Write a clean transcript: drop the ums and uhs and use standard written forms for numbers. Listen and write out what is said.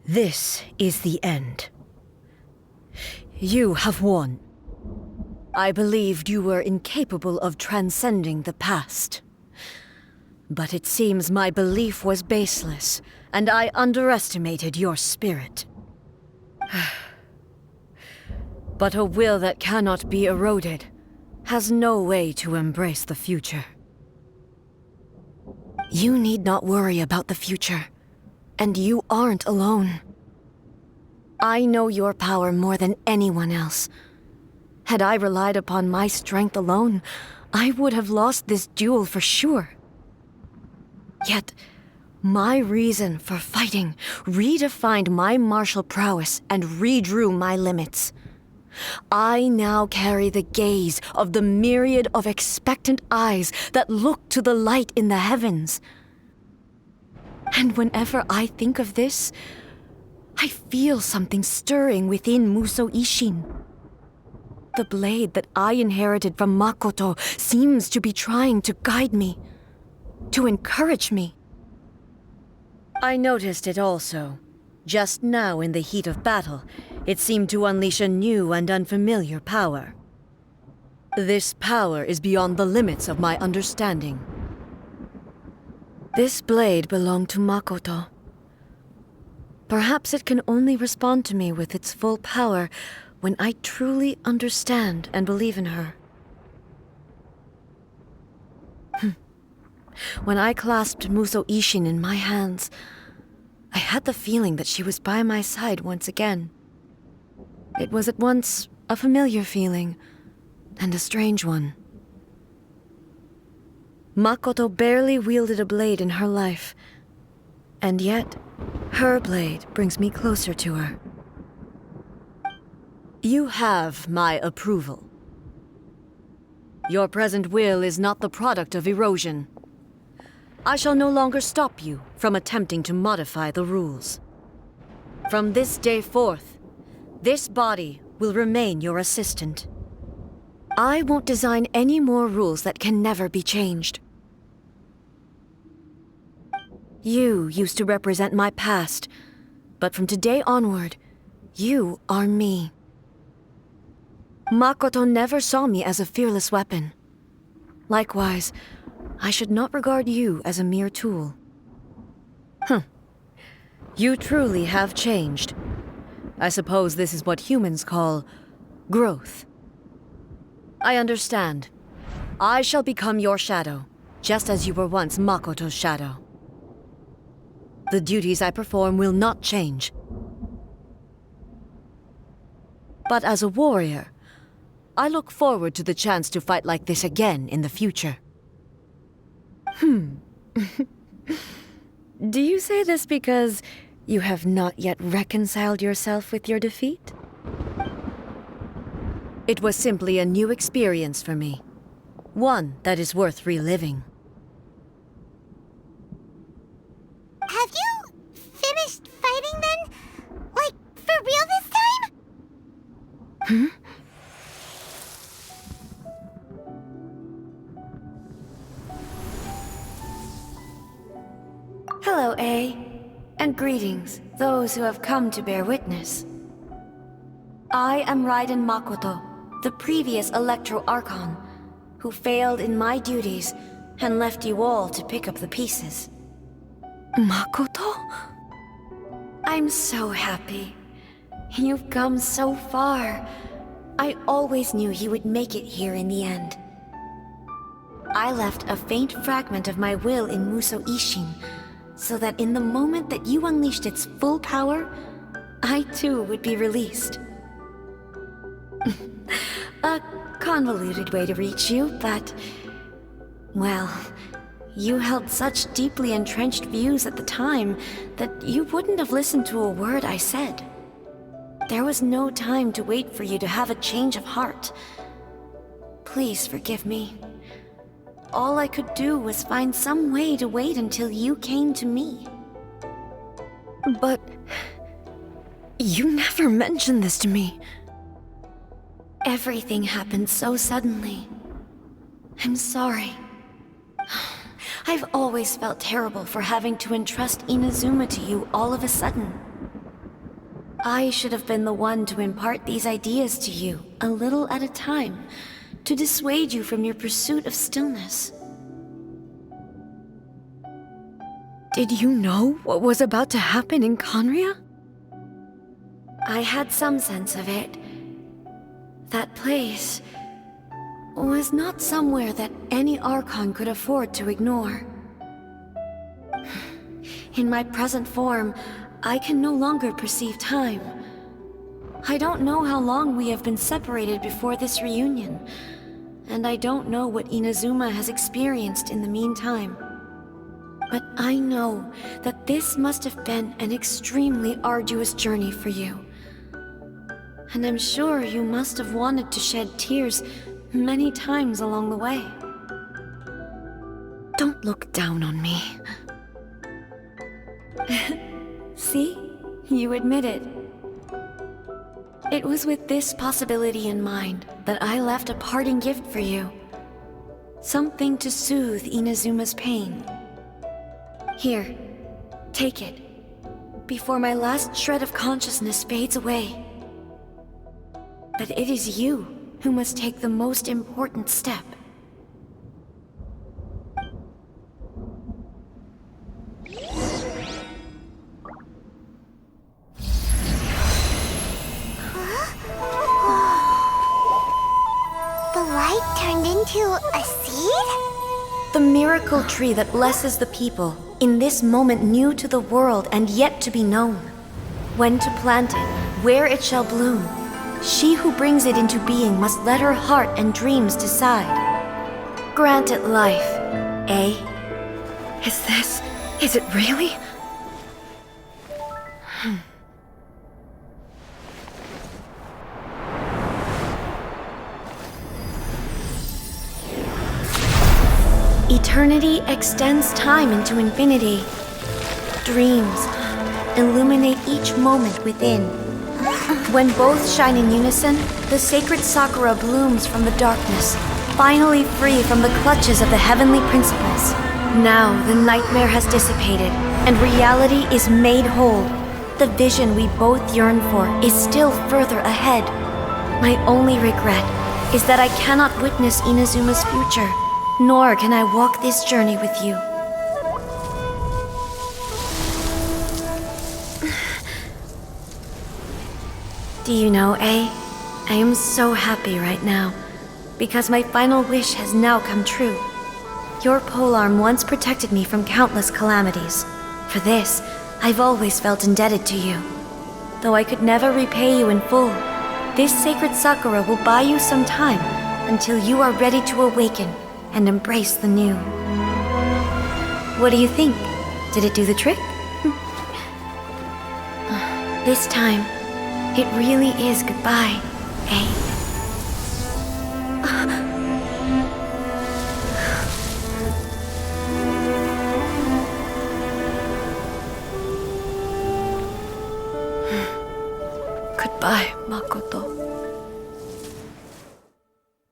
This is the end. You have won. I believed you were incapable of transcending the past. But it seems my belief was baseless, and I underestimated your spirit. But a will that cannot be eroded has no way to embrace the future. You need not worry about the future, and you aren't alone. I know your power more than anyone else. Had I relied upon my strength alone, I would have lost this duel for sure. Yet, my reason for fighting redefined my martial prowess and redrew my limits. I now carry the gaze of the myriad of expectant eyes that look to the light in the heavens. And whenever I think of this, I feel something stirring within Musou Ishin. The blade that I inherited from Makoto seems to be trying to guide me, to encourage me. I noticed it also. Just now in the heat of battle, it seemed to unleash a new and unfamiliar power. This power is beyond the limits of my understanding. This blade belonged to Makoto. Perhaps it can only respond to me with its full power when I truly understand and believe in her. When I clasped Musou Ishin in my hands, I had the feeling that she was by my side once again. It was at once a familiar feeling and a strange one. Makoto barely wielded a blade in her life, and yet her blade brings me closer to her. You have my approval. Your present will is not the product of erosion. I shall no longer stop you from attempting to modify the rules. From this day forth, this body will remain your assistant. I won't design any more rules that can never be changed. You used to represent my past, but from today onward, you are me. Makoto never saw me as a fearless weapon. Likewise, I should not regard you as a mere tool. You truly have changed. I suppose this is what humans call growth. I understand. I shall become your shadow, just as you were once Makoto's shadow. The duties I perform will not change. But as a warrior, I look forward to the chance to fight like this again in the future. Do you say this because you have not yet reconciled yourself with your defeat? It was simply a new experience for me. One that is worth reliving. Have you finished fighting then? Like, for real this time? Hello, A. And greetings, those who have come to bear witness. I am Raiden Makoto, the previous Electro Archon, who failed in my duties and left you all to pick up the pieces. Makoto? I'm so happy. You've come so far. I always knew you would make it here in the end. I left a faint fragment of my will in Musou Ishin, so that in the moment that you unleashed its full power, I too would be released. A convoluted way to reach you, but... well, you held such deeply entrenched views at the time that you wouldn't have listened to a word I said. There was no time to wait for you to have a change of heart. Please forgive me. All I could do was find some way to wait until you came to me. But... you never mentioned this to me. Everything happened so suddenly. I'm sorry. I've always felt terrible for having to entrust Inazuma to you all of a sudden. I should have been the one to impart these ideas to you, a little at a time, to dissuade you from your pursuit of stillness. Did you know what was about to happen in Conria? I had some sense of it. That place was not somewhere that any Archon could afford to ignore. In my present form, I can no longer perceive time. I don't know how long we have been separated before this reunion, and I don't know what Inazuma has experienced in the meantime. But I know that this must have been an extremely arduous journey for you. And I'm sure you must have wanted to shed tears many times along the way. Don't look down on me. See? You admit it. It was with this possibility in mind that I left a parting gift for you. Something to soothe Inazuma's pain. Here, take it, before my last shred of consciousness fades away. But it is you who must take the most important step. The light turned into a seed? The miracle tree that blesses the people, in this moment new to the world and yet to be known. When to plant it, where it shall bloom, she who brings it into being must let her heart and dreams decide. Grant it life, eh? Is it really? Eternity extends time into infinity. Dreams illuminate each moment within. When both shine in unison, the sacred Sakura blooms from the darkness, finally free from the clutches of the heavenly principles. Now the nightmare has dissipated, and reality is made whole. The vision we both yearn for is still further ahead. My only regret is that I cannot witness Inazuma's future, nor can I walk this journey with you. Do you know, I am so happy right now, because my final wish has now come true. Your polearm once protected me from countless calamities. For this, I've always felt indebted to you. Though I could never repay you in full, this sacred Sakura will buy you some time until you are ready to awaken and embrace the new. What do you think? Did it do the trick? This time, it really is goodbye, eh? Goodbye.